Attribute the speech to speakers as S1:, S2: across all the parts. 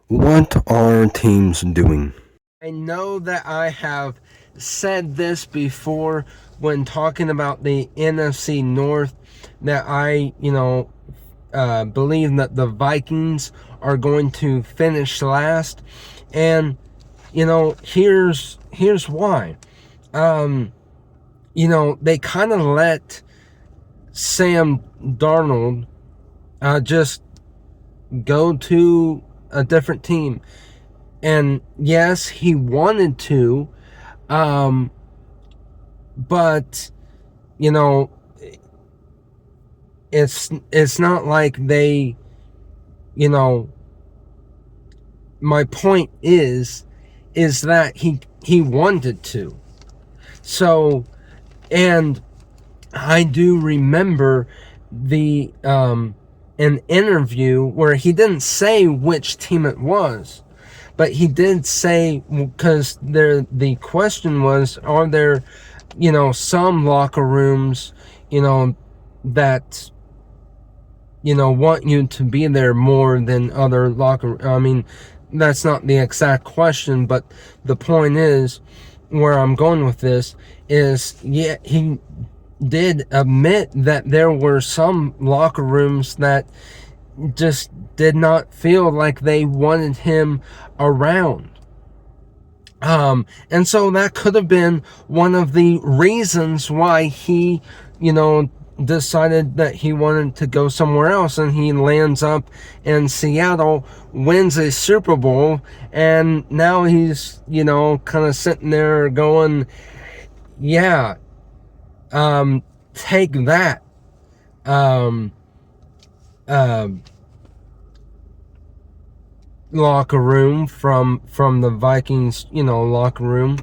S1: What are teams doing?
S2: I know that I have said this before when talking about the NFC North, that believe that the Vikings are going to finish last. And, here's why. They kind of let Sam Darnold just go to a different team. And yes, he wanted to, um, but you know, it's not like they, you know. My point is that he wanted to. So, and I do remember the an interview where he didn't say which team it was, but he did say, because the question was, are there, some locker rooms, that want you to be there more than other locker. I mean, that's not the exact question, but the point is, where I'm going with this is, yeah, he did admit that there were some locker rooms that just did not feel like they wanted him around. And so that could have been one of the reasons why he, decided that he wanted to go somewhere else, and he lands up in Seattle, wins a Super Bowl, and now he's, kind of sitting there going, yeah, take that. Um, uh, Locker room from the Vikings, locker room.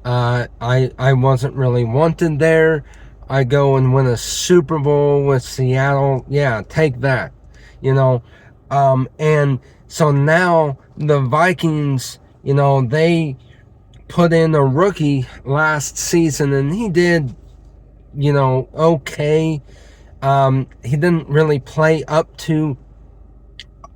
S2: I wasn't really wanted there. I go and win a Super Bowl with Seattle. Yeah, take that. And so now the Vikings, they put in a rookie last season, and he did, okay. He didn't really play up to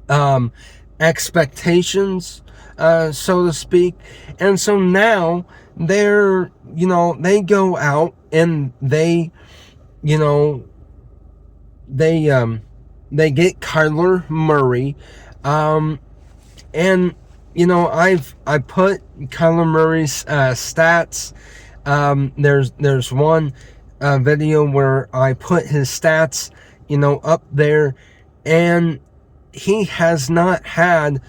S2: um, expectations, so to speak. And so now they go out and you know, they, they get Kyler Murray, and, I put Kyler Murray's, stats. There's one, video where I put his stats, up there, and he has not had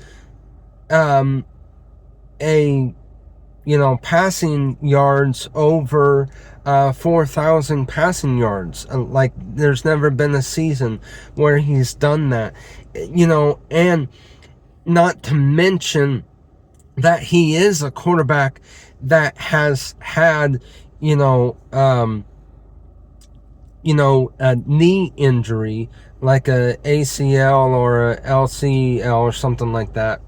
S2: a passing yards over 4,000 passing yards. Like, there's never been a season where he's done that. And not to mention that he is a quarterback that has had a knee injury, like a ACL or a LCL or something like that.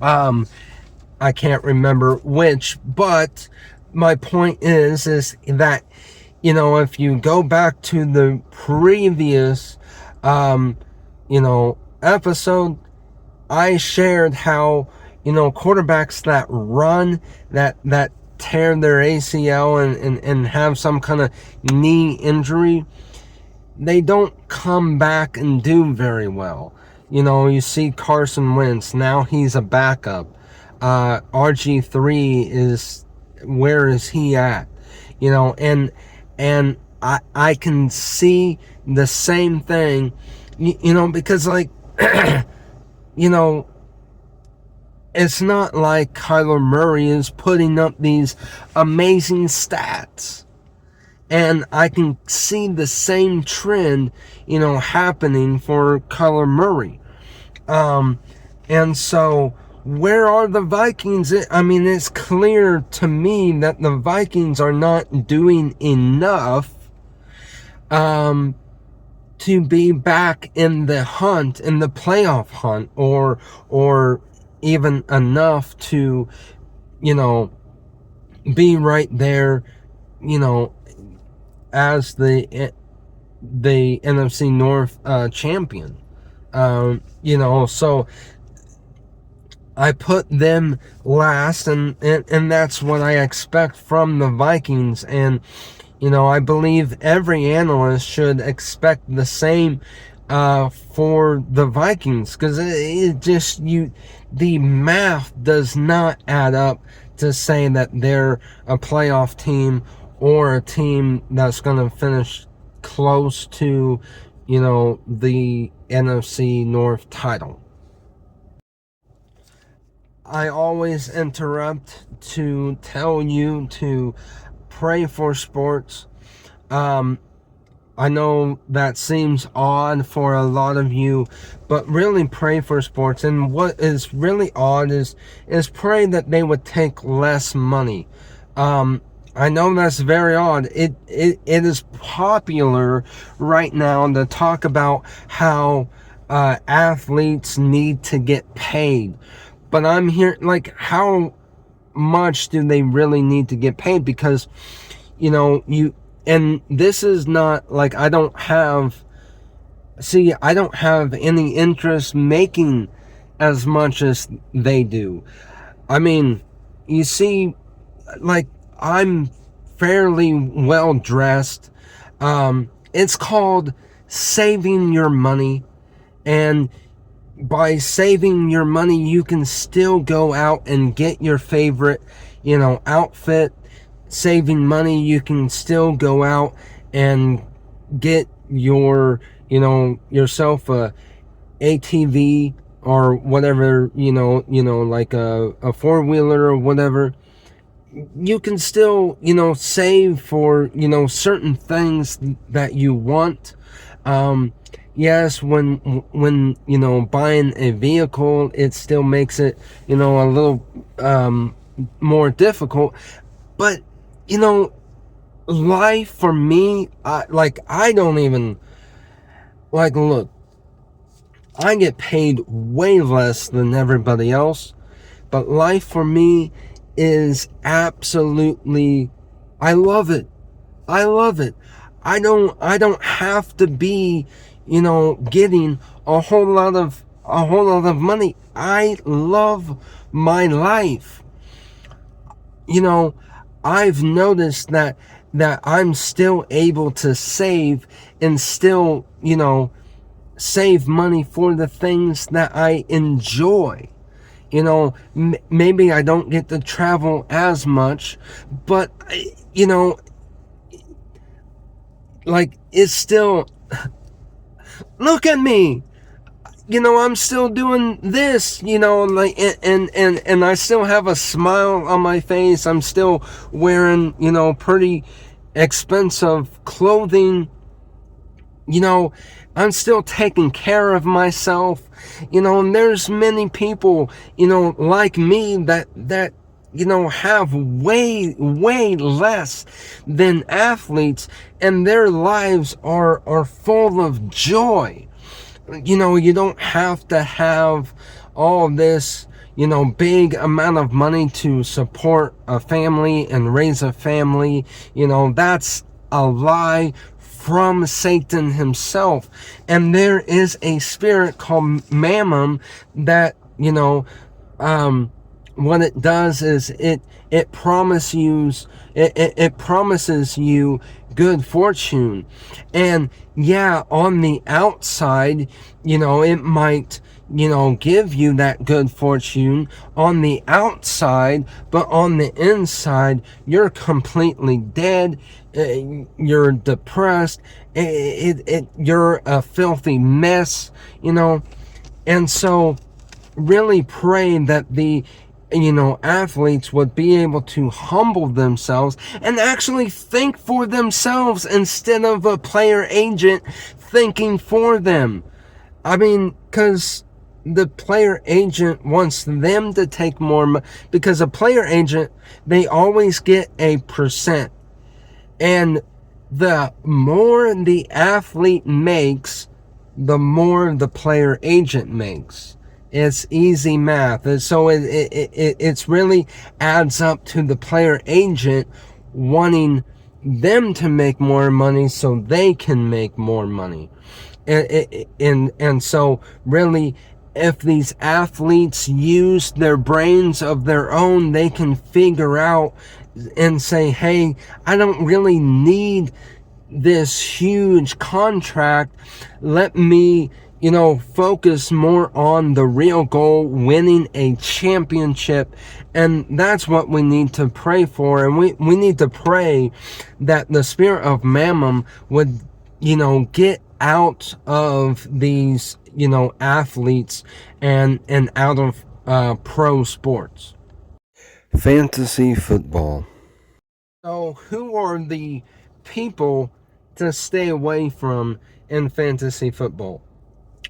S2: I can't remember which, but my point is that, if you go back to the previous, episode, I shared how, quarterbacks that run, that tear their ACL and have some kind of knee injury, they don't come back and do very well. You see Carson Wentz, now he's a backup. RG3 is, where is he at? And I can see the same thing, because, like, you know, it's not like Kyler Murray is putting up these amazing stats. And I can see the same trend, happening for Kyler Murray. And so, where are the Vikings? I mean, it's clear to me that the Vikings are not doing enough to be back in the hunt, in the playoff hunt, or even enough to, be right there, as the NFC North champion. So I put them last, and that's what I expect from the Vikings. And I believe every analyst should expect the same for the Vikings, because the math does not add up to say that they're a playoff team or a team that's going to finish close to, the NFC North title. I always interrupt to tell you to pray for sports. I know that seems odd for a lot of you, but really pray for sports. And what is really odd is pray that they would take less money. I know that's very odd. It is popular right now to talk about how athletes need to get paid. But I'm here, like, how much do they really need to get paid? Because, and this is not like I don't have any interest making as much as they do. I mean, you see, like, I'm fairly well dressed. It's called saving your money. And by saving your money, you can still go out and get your favorite, outfit. Saving money, you can still go out and get yourself a ATV or whatever, like a four-wheeler or whatever. You can still, save for, certain things that you want. Yes, when buying a vehicle, it still makes it, a little more difficult. But, life for me, I don't even, look, I get paid way less than everybody else, but life for me is absolutely, I love it. I love it. I don't have to be, getting a whole lot of money. I love my life. I've noticed that I'm still able to save and still, save money for the things that I enjoy. Maybe I don't get to travel as much, but, like, it's still, look at me. I'm still doing this, like, and I still have a smile on my face. I'm still wearing, pretty expensive clothing. I'm still taking care of myself, and there's many people, like me that, have way, way less than athletes, and their lives are full of joy. You don't have to have all this, big amount of money to support a family and raise a family. That's a lie from Satan himself. And there is a spirit called Mammon that, what it does is it promises you good fortune. And yeah, on the outside, it might, give you that good fortune on the outside, but on the inside, you're completely dead. You're depressed. You're a filthy mess, and so really pray that the athletes would be able to humble themselves and actually think for themselves instead of a player agent thinking for them. I mean, because the player agent wants them to take more money, because a player agent, they always get a percent. And the more the athlete makes, the more the player agent makes. It's easy math. And so it's really adds up to the player agent wanting them to make more money so they can make more money. And so really if these athletes use their brains of their own, they can figure out and say, hey, I don't really need this huge contract. Let me, focus more on the real goal, winning a championship. And that's what we need to pray for. And we need to pray that the spirit of mammon would, get out of these, athletes and out of pro sports.
S1: Fantasy football.
S2: So who are the people to stay away from in fantasy football?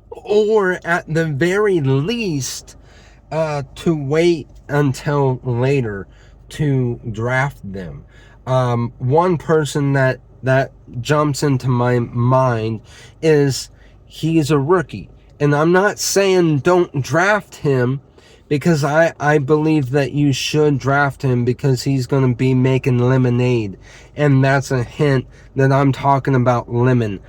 S2: Or at the very least, to wait until later to draft them. One person that jumps into my mind is he's a rookie. And I'm not saying don't draft him, because I believe that you should draft him because he's going to be making lemonade. And that's a hint that I'm talking about lemon.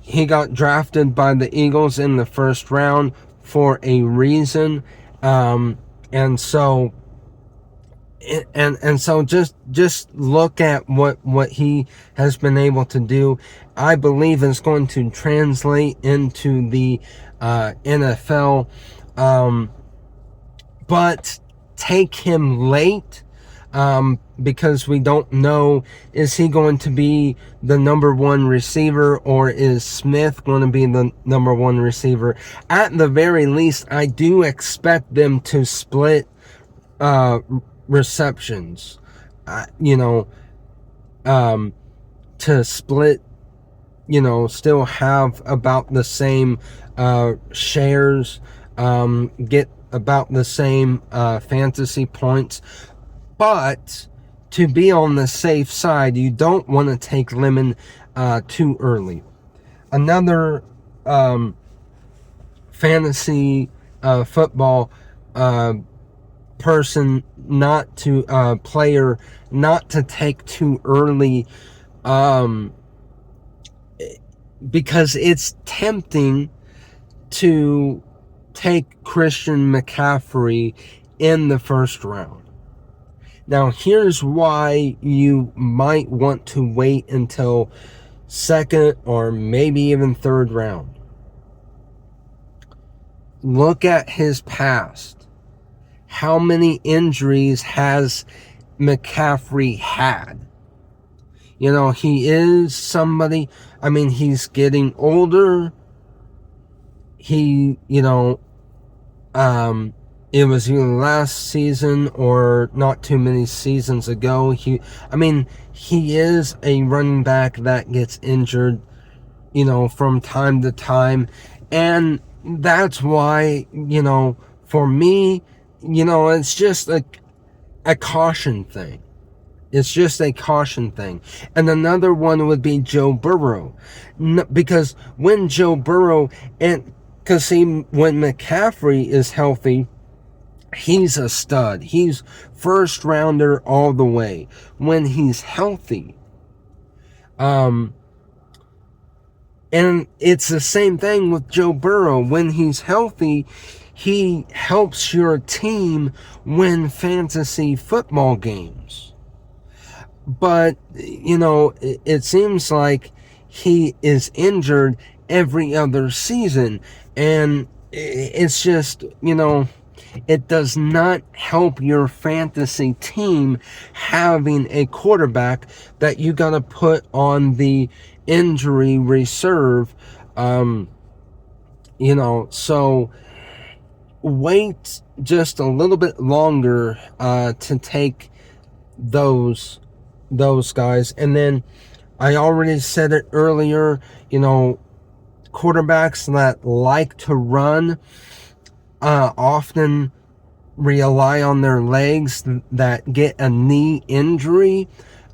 S2: He got drafted by the Eagles in the first round for a reason. And so just look at what he has been able to do. I believe is going to translate into the NFL. But take him late, because we don't know, is he going to be the number one receiver, or is Smith going to be the number one receiver? At the very least, I do expect them to split receptions, to split, still have about the same shares, get about the same fantasy points. But to be on the safe side, you don't want to take lemon too early. Another fantasy football person not to player not to take too early, because it's tempting to take Christian McCaffrey in the first round. Now, here's why you might want to wait until second or maybe even third round. Look at his past. How many injuries has McCaffrey had? He is somebody, he's getting older. He, it was either last season or not too many seasons ago. He is a running back that gets injured, from time to time. And that's why, for me, it's just a caution thing. It's just a caution thing. And another one would be Joe Burrow. Because when Joe Burrow, because when McCaffrey is healthy, he's a stud. He's first rounder all the way when he's healthy. And it's the same thing with Joe Burrow. When he's healthy, he helps your team win fantasy football games. But, it seems like he is injured every other season. And it's just, it does not help your fantasy team having a quarterback that you got to put on the injury reserve. So wait just a little bit longer to take those guys. And then I already said it earlier, quarterbacks that like to run often rely on their legs that get a knee injury.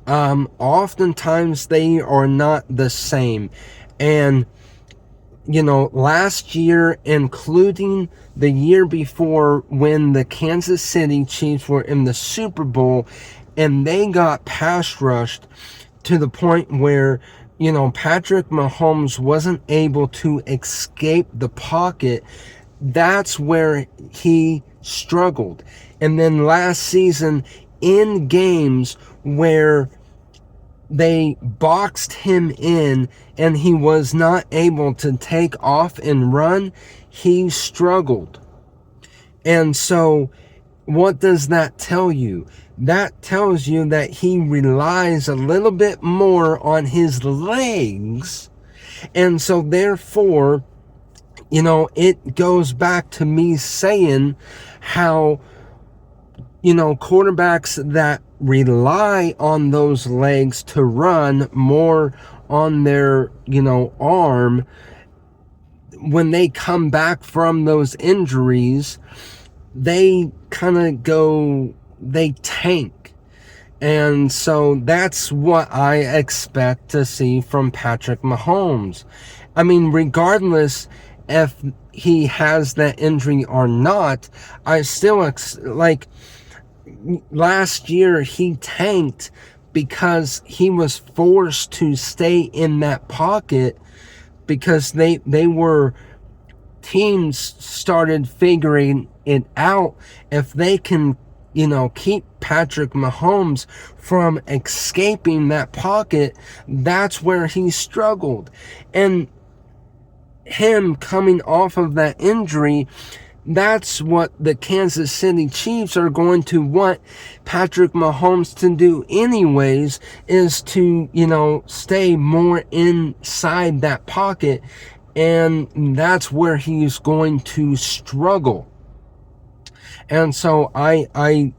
S2: Oftentimes they are not the same. And last year, including the year before, when the Kansas City Chiefs were in the Super Bowl and they got pass rushed to the point where Patrick Mahomes wasn't able to escape the pocket, that's where he struggled. And then last season, in games where they boxed him in and he was not able to take off and run, he struggled. And so, what does that tell you? That tells you that he relies a little bit more on his legs. And so, therefore, it goes back to me saying how, quarterbacks that rely on those legs to run more on their, arm, when they come back from those injuries, they they tank. And so that's what I expect to see from Patrick Mahomes. I mean, regardless if he has that injury or not, I still last year he tanked because he was forced to stay in that pocket because teams started figuring it out. If they can, keep Patrick Mahomes from escaping that pocket, that's where he struggled. And him coming off of that injury, that's what the Kansas City Chiefs are going to want Patrick Mahomes to do anyways, is to, stay more inside that pocket. And that's where he's going to struggle. And so I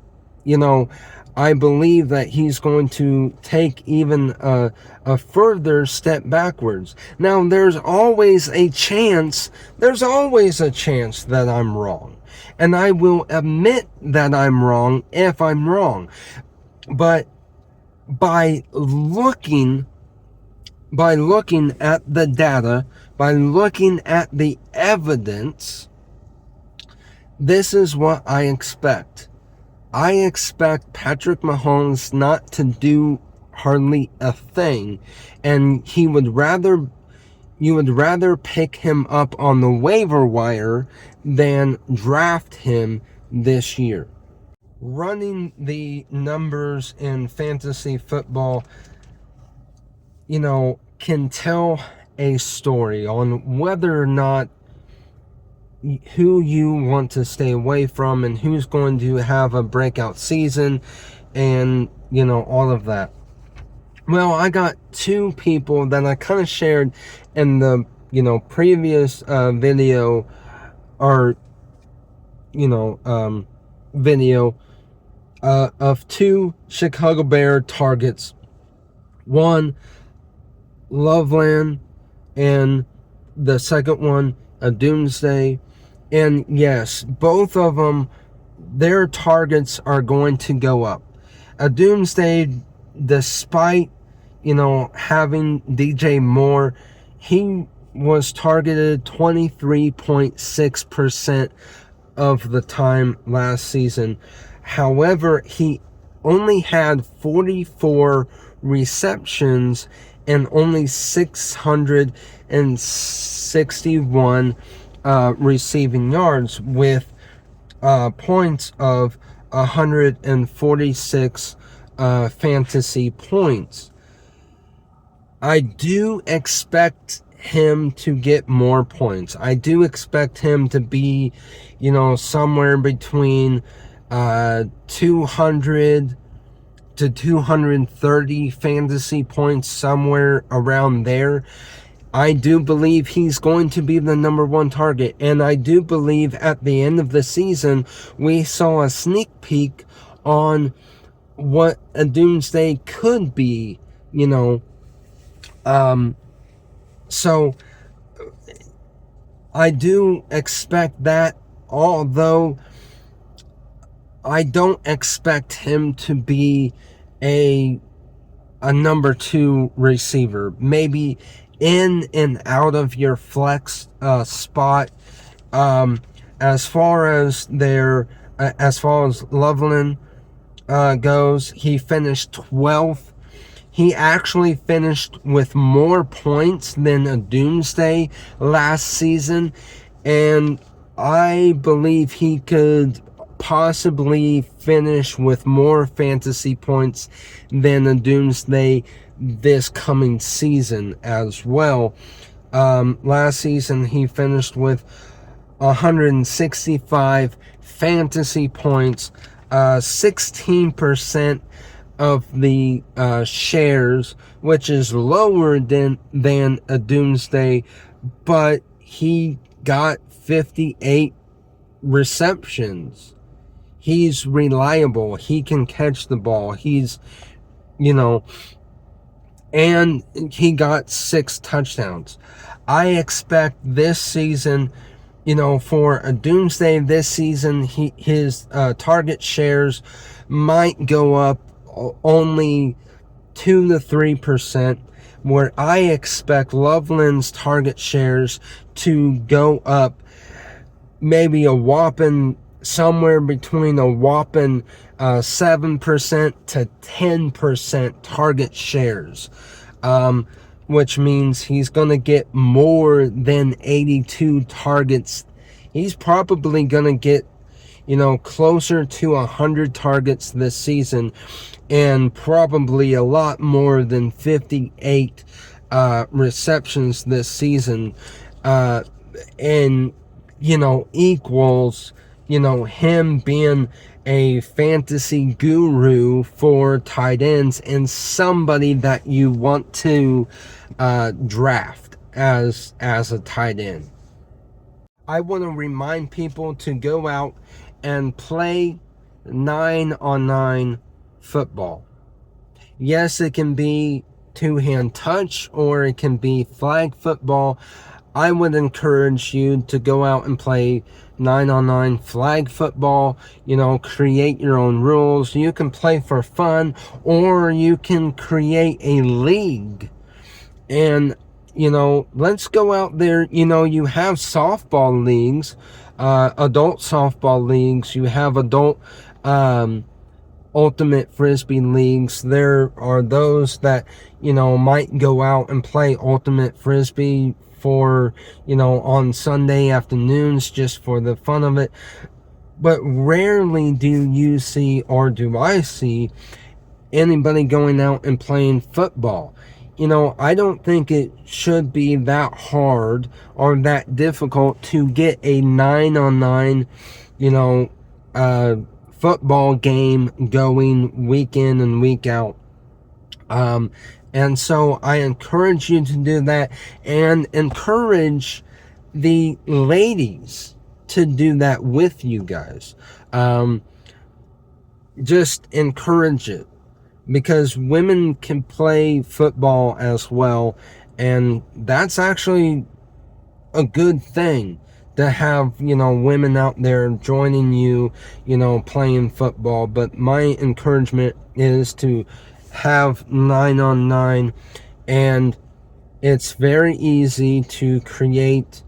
S2: believe that he's going to take even a further step backwards. Now, there's always a chance that I'm wrong. And I will admit that I'm wrong if I'm wrong. But by looking at the data, by looking at the evidence, this is what I expect. I expect Patrick Mahomes not to do hardly a thing, and you would rather pick him up on the waiver wire than draft him this year. Running the numbers in fantasy football, can tell a story on whether or not who you want to stay away from and who's going to have a breakout season and, all of that. Well, I got two people that I kind of shared in the, previous video or, video of two Chicago Bear targets. One, Loveland, and the second one, a Doomsday. And yes, both of them, their targets are going to go up. A Doomsday, despite, having DJ Moore, he was targeted 23.6% of the time last season. However, he only had 44 receptions and only 661 receiving yards with points of 146 fantasy points. I do expect him to get more points. I do expect him to be, somewhere between 200 to 230 fantasy points, somewhere around there. I do believe he's going to be the number one target. And I do believe at the end of the season, we saw a sneak peek on what a Doomsday could be, So I do expect that, although I don't expect him to be a number two receiver. Maybe in and out of your flex spot. As far as Loveland goes, he finished 12th. he actually finished with more points than a Doomsday last season, and I believe he could possibly finish with more fantasy points than a Doomsday this coming season as well. Last season he finished with 165 fantasy points, 16% of the shares, which is lower than a Doomsday, but he got 58 receptions. He's reliable. He can catch the ball. He's, and he got 6 touchdowns. I expect this season, for a Doomsday this season, his target shares might go up only 2 to 3%, where I expect Loveland's target shares to go up maybe a whopping somewhere between a whopping 7% to 10% target shares, which means he's going to get more than 82 targets. He's probably going to get, closer to 100 targets this season, and probably a lot more than 58 receptions this season, and equals, him being a fantasy guru for tight ends and somebody that you want to draft as a tight end. I want to remind people to go out and play 9-on-9 football. Yes, it can be two-hand touch or it can be flag football. I would encourage you to go out and play 9-on-9 flag football. Create your own rules. You can play for fun, or you can create a league. And, let's go out there. You have softball leagues, adult softball leagues. You have adult ultimate frisbee leagues. There are those that, might go out and play ultimate frisbee for, on Sunday afternoons just for the fun of it. But rarely do you see, or do I see, anybody going out and playing football. I don't think it should be that hard or that difficult to get a 9-on-9, football game going week in and week out. And so I encourage you to do that, and encourage the ladies to do that with you guys. Just encourage it, because women can play football as well, and that's actually a good thing to have, women out there joining you, playing football. But my encouragement is to have 9-on-9, and it's very easy to create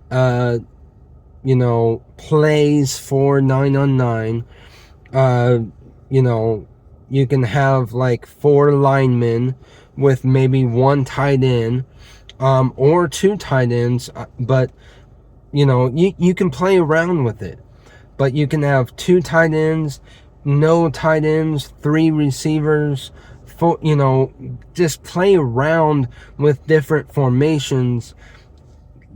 S2: plays for 9-on-9. You can have like 4 linemen with maybe 1 tight end, or 2 tight ends, but you can play around with it. But you can have 2 tight ends, no tight ends, 3 receivers, 4, just play around with different formations.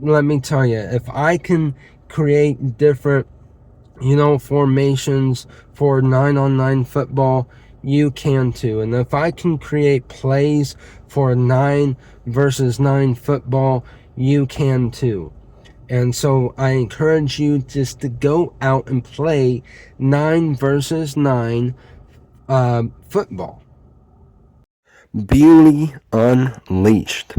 S2: Let me tell you, if I can create different, formations for 9-on-9 football, you can too. And if I can create plays for 9 versus 9 football, you can too. And so I encourage you just to go out and play 9 versus 9 football.
S1: Bewley Unleashed.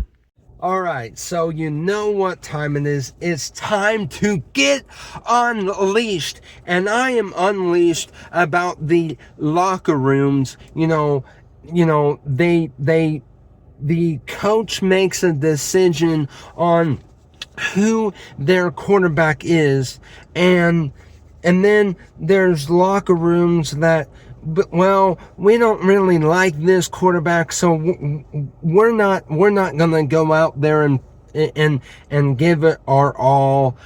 S2: Alright, so you know what time it is. It's time to get unleashed. And I am unleashed about the locker rooms. The coach makes a decision on who their quarterback is, and then there's locker rooms that well, we don't really like this quarterback, so we're not gonna go out there and give it our all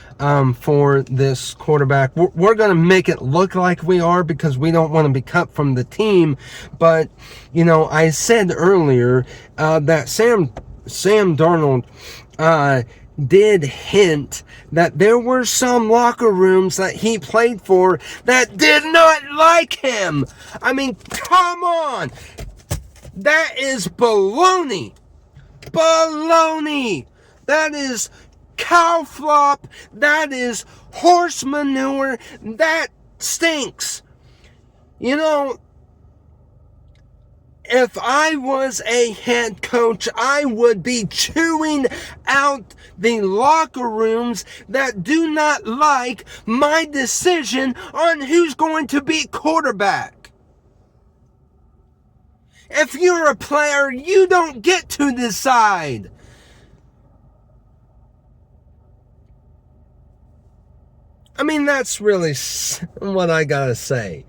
S2: for this quarterback. We're gonna make it look like we are because we don't want to be cut from the team. But I said earlier that Sam Darnold did hint that there were some locker rooms that he played for that did not like him. I mean, come on. That is baloney. Baloney. That is cow flop. That is horse manure. That stinks. If I was a head coach, I would be chewing out the locker rooms that do not like my decision on who's going to be quarterback. If you're a player, you don't get to decide. I mean, that's really what I gotta say.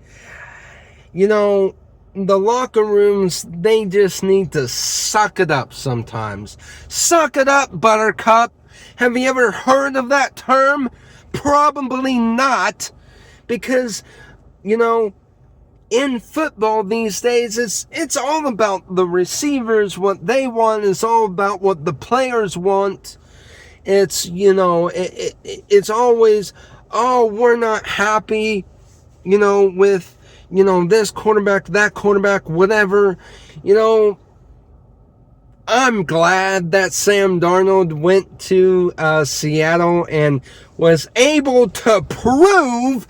S2: The locker rooms, they just need to suck it up sometimes. Suck it up, Buttercup. Have you ever heard of that term? Probably not. Because, in football these days, it's all about the receivers, what they want. It's all about what the players want. It's, it's always, oh, we're not happy, with this quarterback, that quarterback, whatever. I'm glad that Sam Darnold went to Seattle and was able to prove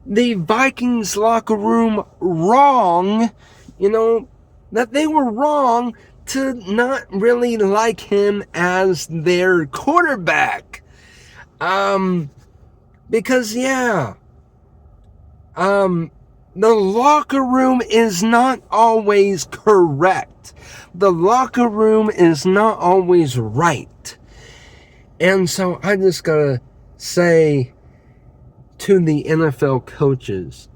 S2: the Vikings locker room wrong, that they were wrong to not really like him as their quarterback. Because, the locker room is not always correct. The locker room is not always right. And so I just gotta say to the NFL coaches,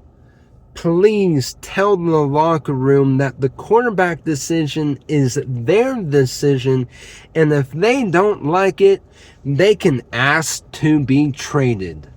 S2: please tell the locker room that the quarterback decision is their decision, and if they don't like it, they can ask to be traded.